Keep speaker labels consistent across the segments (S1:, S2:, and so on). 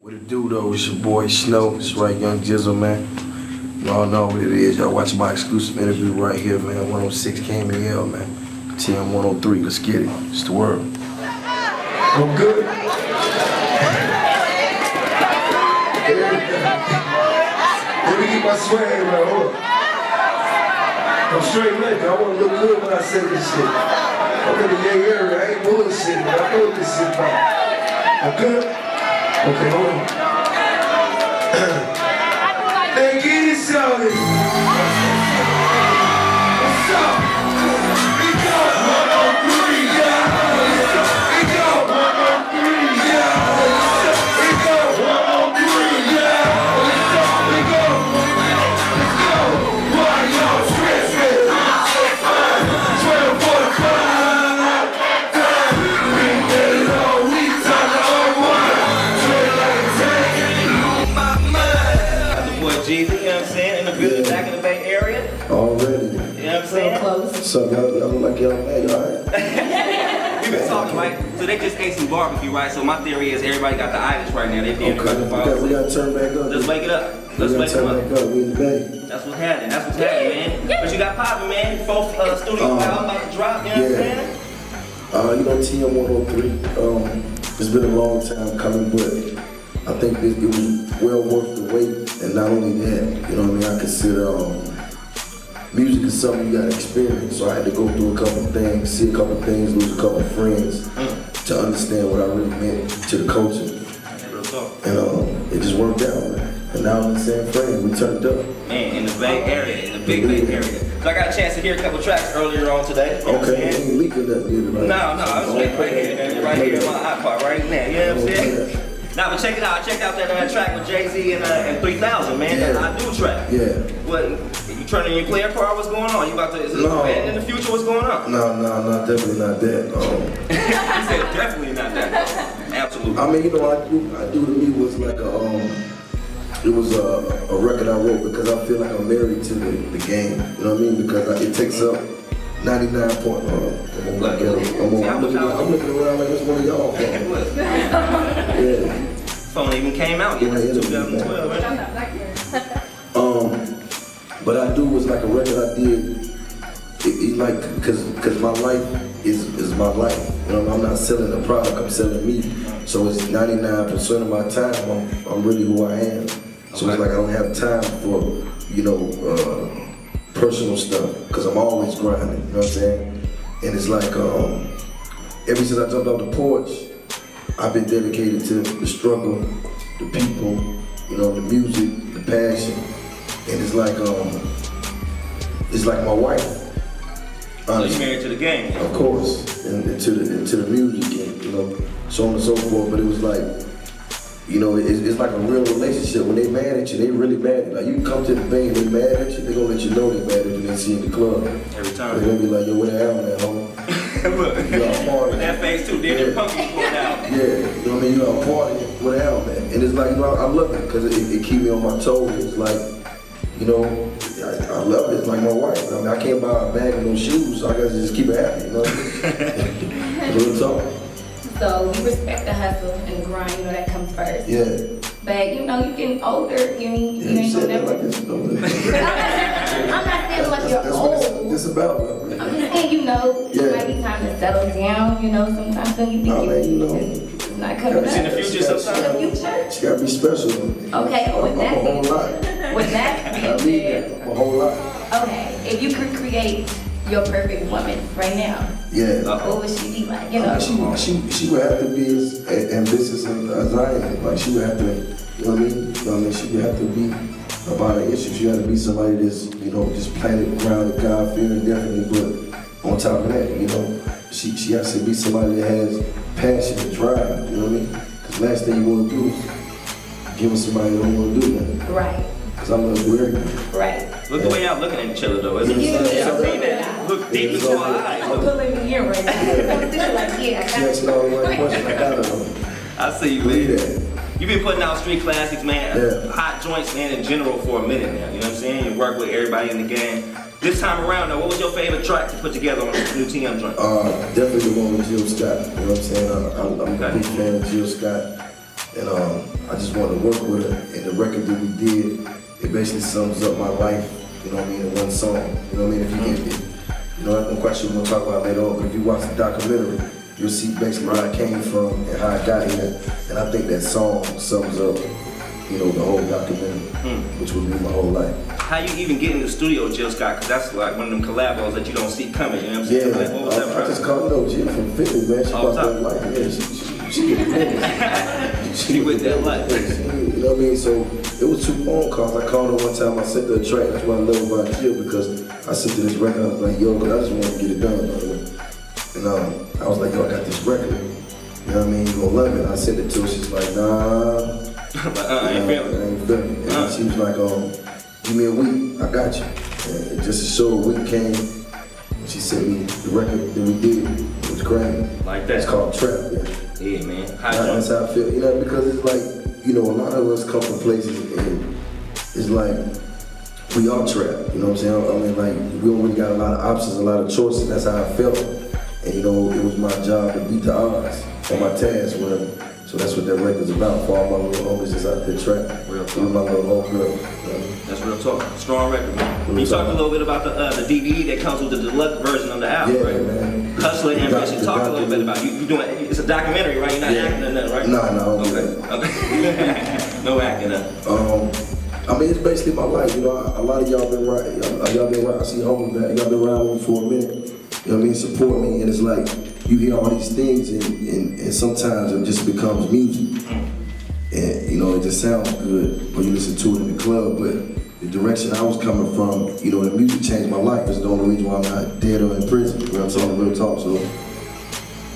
S1: What it do though, it's your boy Snow, it's right, Young Jizzle, man. Y'all know what it is, y'all watching my exclusive interview right here, man, 106 KMEL, man. TM 103, let's get it, it's the word.
S2: I'm good. Let me get my swag right, hold on. I'm straight left, I want to look good when I say this shit. I'm in the gay area, I ain't bullshitting, but I know what this shit about. I'm good? Okay, hold on. Hey, get it, Shawty. What's up? We go 103, yeah. We go 103, yeah. We go 103, yeah. We go. Let's go. Why y'all stressing? 12:45. We did it all week, time to unwind.
S3: Jeezy, you know what I'm saying? In the building, back in the Bay Area.
S1: Already.
S3: You know what I'm saying?
S1: What's up, y'all look like y'all mad, y'all alright?
S3: We've been talking, right? So they just ate some barbecue, right? So my theory is everybody got the itis right now. They did
S1: Okay, we gotta turn back up.
S3: Let's wake it up. Let's wake it
S1: turn
S3: up.
S1: back up, we in the Bay.
S3: That's what's happening. That's what's happening, man. But you got popping, man. Fourth studio album about to drop, you know what I'm saying?
S1: You know, TM 103, it's been a long time coming, but I think it was well worth the wait. And not only that, you know what I mean, I consider music is something you gotta experience. So I had to go through a couple things, see a couple things, lose a couple friends to understand what I really meant to the culture. And it just worked out, man. And now I'm in San Fran, we turned up.
S3: Man, in the Bay Area, in the big Bay Area. So I got a chance to hear a couple tracks earlier on today.
S1: Okay, you ain't leaking that, did it? Right?
S3: No, I was right here, man. Right here in my iPod, right now. You know what I'm saying? Nah, but check it out. I checked out that track with Jay-Z and 3000, man.
S1: Yeah.
S3: That I Do track. Yeah. What? You turning your player card? What's going on? You about to? Is it in the future? What's going on?
S1: No, definitely not that.
S3: He said definitely not that. Absolutely.
S1: I mean, you know, I do to me was like it was a record I wrote because I feel like I'm married to the game. You know what I mean? Because it takes up 99 point. I'm looking around like it's one of y'all. Yeah.
S3: Phone even came out yet. 2012, right?
S1: But I Do was like a record I did. It like cause my life is my life. You know, I'm not selling a product. I'm selling me. So it's 99% of my time. I'm really who I am. So it's like I don't have time for personal stuff, because I'm always grinding, you know what I'm saying? And it's like, ever since I jumped off the porch, I've been dedicated to the struggle, the people, you know, the music, the passion. And it's like my wife.
S3: So you married to the game?
S1: Of course, and to the music, and, you know, so on and so forth. But it was like, you know, it's like a real relationship. When they mad at you, they really mad. Like, you can come to the Bay and they mad at you, they gonna let you know they mad at you when they see you in the club.
S3: Every time.
S1: They're gonna be like, yo, where the hell at, homie?
S3: Look, with that face too, then the punky going out.
S1: Yeah, you know what I mean? You know, party, where the hell, man? And it's like, you know, I love it, because it keep me on my toes. It's like, you know, I love it. It's like my wife. I mean, I can't buy a bag of no shoes, so I gotta just keep it happy, you know? Real talk.
S4: So we respect the hustle and the grind, you know, that comes first.
S1: Yeah.
S4: But you know, you're getting older, you ain't gonna never.
S1: Like this, you know,
S4: I'm not saying like you're
S1: that's
S4: old.
S1: What it's about, man.
S4: I'm just saying, you know, it might be time to settle down, you know, sometimes when you think it's not coming up.
S3: In the future sometimes.
S4: In the future?
S1: She gotta be special.
S4: Okay, with that.
S1: A whole lot.
S4: With that
S1: I need that. A whole lot.
S4: Okay, if you could create your perfect woman right now, what would she be like? You know,
S1: she would have to be as ambitious as I am. Like, she would have to, you know what I mean? You know what I mean? She would have to be about her issues. She had to be somebody that's, you know, just planted, grounded, God-fearing, definitely. But on top of that, you know, she has to be somebody that has passion and drive. You know what I mean? Because last thing you want to do is give her somebody that don't want to do nothing.
S4: Right.
S1: Because I'm going to do everything.
S4: Right.
S3: Look the way y'all looking at each other though. Look deep into our eyes.
S4: I'm pulling me in right now. I'm sitting like,
S1: She all the right questions. I got her.
S3: I see you, man. You've been putting out street classics, man. Hot joints, man, in general for a minute now. You know what I'm saying? You work with everybody in the game. This time around, though, what was your favorite track to put together on this new TM joint?
S1: Definitely the one with Jill Scott. You know what I'm saying? I'm a big fan of Jill Scott. And I just wanted to work with her, and the record that we did, it basically sums up my life, you know what I mean, in one song. You know what I mean? If you get it, you know, I'm quite sure we're gonna talk about it later on, but if you watch the documentary, you'll see basically where I came from and how I got here. And I think that song sums up, you know, the whole documentary, which would be my whole life.
S3: How you even get in the studio with Jill Scott? Because that's like one of them collabos that you don't see coming, you know what I'm saying?
S1: Yeah,
S3: like, what was that
S1: I just called Jill from Philly, man. She about that life, yeah. She with that.
S3: She with that life.
S1: You know what I mean? So it was 2 phone calls. I called her one time, I sent her a track. That's what I love about Jill, because I sent her this record, I was like, yo, I just want to get it done, brother. And I was like, yo, I got this record. You know what I mean? You gonna love it. I sent it to her, she's like, nah.
S3: I ain't feeling it.
S1: I ain't feeling it. And she was like, give me a week, I got you. And just to show a week came, she sent me the record that we did. It was great.
S3: Like that.
S1: It's called Trap, yeah.
S3: Yeah, man.
S1: That's how I feel, you know, because it's like, you know, a lot of us come from places and it's like, we all trap, you know what I'm saying? I mean, like, we don't really got a lot of options, a lot of choices. That's how I felt. And, you know, it was my job to beat the odds on my task, whatever. So that's what that record's about, for all my little homies that's out there trap.
S3: Real talk.
S1: My little homegirl.
S3: That's real talk. Strong record, man. You talked a little bit about the DVD that comes with the deluxe version of the album,
S1: yeah,
S3: right?
S1: Man.
S3: Hustlaz Ambition. Talk a little bit about you doing. It's a documentary, right? You're not acting in that, right?
S1: No.
S3: Okay. No acting in.
S1: I mean, it's basically my life. You know, a lot of y'all been right. Y'all been right. I see homies back. Y'all been around with me for a minute. You know what I mean? Support me, and it's like you hear all these things, and sometimes it just becomes music. And you know, it just sounds good when you listen to it in the club. But the direction I was coming from, you know, the music changed my life. It's the only reason why I'm not dead or in prison. You know what I'm saying? Real talk. So,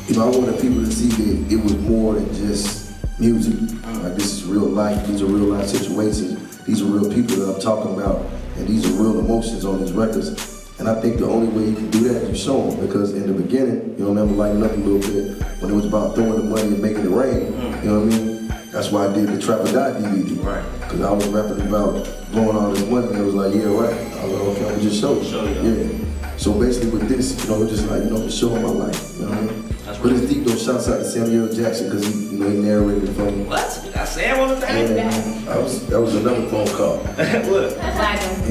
S1: you know, I wanted people to see that it was more than just music. Like, this is real life. These are real life situations. These are real people that I'm talking about, and these are real emotions on these records. And I think the only way you can do that is you show them, because in the beginning, you know, I'm lighting up a little bit when it was about throwing the money and making it rain. You know what I mean? That's why I did the Trap or Die DVD.
S3: Right.
S1: Because I was rapping about blowing all this money, and it was like, yeah, right. I was like, okay, I'm just show you. Yeah. So basically with this, you know, it's just like, you know, just showing my life. You know what I mean? But it's deep though. Shouts out to Samuel Jackson, because he, you know, he narrated it for me.
S3: What? I Sam on the thing?
S1: Yeah, that was another phone call.
S3: What?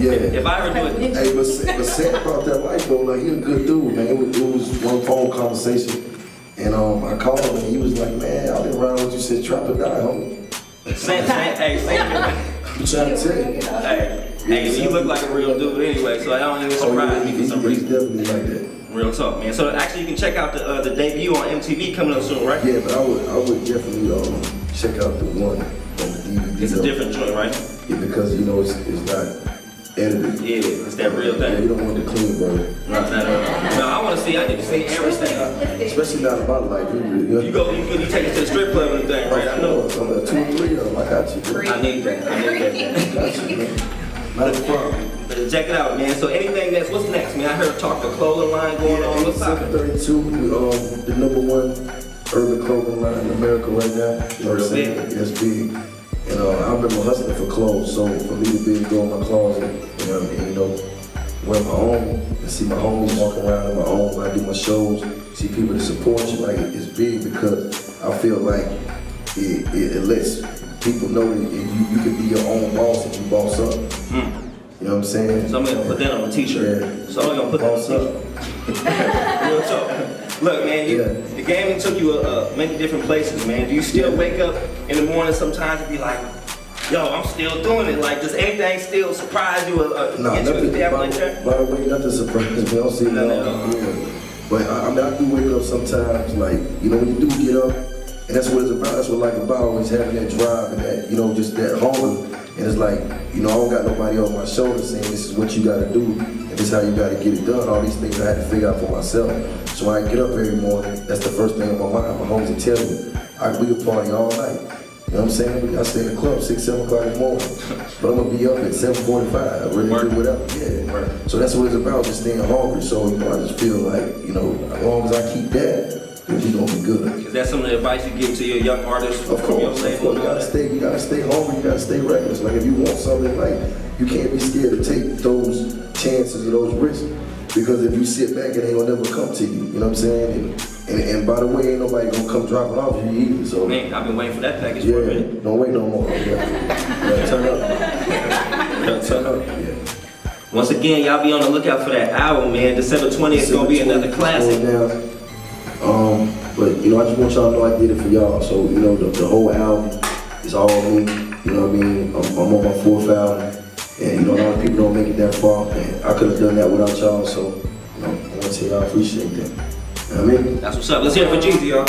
S1: Yeah.
S3: If I ever do it.
S1: Hey, but Sam about that life though, like, he a good dude, man. It was one phone conversation, and I called him, and he was like, man, I've been around with you since Trap or Die, homie.
S3: Sam,
S1: I'm trying to tell you.
S3: Hey, you look like a real dude anyway, so I don't even surprise me for some reason.
S1: He's definitely like that.
S3: Real talk, man. So actually, you can check out the debut on MTV coming up soon, right?
S1: Yeah, but I would definitely check out the one on the DVD.
S3: It's a different joint, right?
S1: Yeah, because you know it's not edited.
S3: Yeah, it's that real thing.
S1: Yeah, you don't want the clean version.
S3: No, I want to see. I need to see everything.
S1: Especially not about life.
S3: You take it to the strip club and thing, right? I know.
S1: I'm at 2 or 3 of them. I got you.
S3: I need that.
S1: Got you, man. Not a problem.
S3: Check it out, man. So anything what's next, man? I heard talk the clothing line going on. What's up?
S1: 732, the #1 urban clothing line in America right now. You know what I'm saying? It's big. And I remember hustling for clothes, so for me to be able to go in my closet, you know, and, you know, wear my own, and see my homies walking around in my own, when I do my shows, see people that support you, like, it's big, because I feel like it lets people know that you can be your own boss if you boss up. You know what I'm saying?
S3: Somebody gonna put that on a t-shirt. Yeah. Somebody gonna put that on a t-shirt. Real talk. Look, man, the game took you many different places, man. Do you still wake up in the morning sometimes and be like, yo, I'm still doing it? Like, does anything still surprise you or get you a dab like that?
S1: By the way, nothing surprises me. I don't see nothing. But I mean, I do wake up sometimes, like, you know, when you do get up, and that's what it's about. That's what I like about always having that drive and that, you know, just that hunger. And it's like, you know, I don't got nobody on my shoulder saying this is what you gotta do, and this is how you gotta get it done. All these things I had to figure out for myself. So when I get up every morning, that's the first thing on my mind. My homies will tell me, we can party all night. You know what I'm saying? I stay in the club 6, 7 o'clock in the morning. But I'm gonna be up at 7:45, ready to do whatever. Yeah. So that's what it's about, just staying hungry. So, you know, I just feel like, you know, as long as I keep that, we're gonna be good.
S3: Is that some of the advice you give to your young artists?
S1: Of course, you gotta stay hungry, you gotta stay reckless. Like, if you want something, like, you can't be scared to take those chances or those risks, because if you sit back, it ain't gonna never come to you. You know what I'm saying? And And by the way, ain't nobody gonna come drop it off you either. So
S3: man, I've been waiting for that package
S1: yeah,
S3: for a minute.
S1: Don't wait no more. Yeah, turn up. Turn up. Yeah.
S3: Once again, y'all be on the lookout for that album, man. December 20th is gonna be another classic.
S1: But you know, I just want y'all to know I did it for y'all. So you know, the whole album is all me. You know what I mean? I'm on my 4th album, and you know, a lot of people don't make it that far. And I could have done that without y'all. So you know, I want to tell y'all I appreciate that. You know what I mean?
S3: That's what's up. Let's hear it for Jeezy, y'all.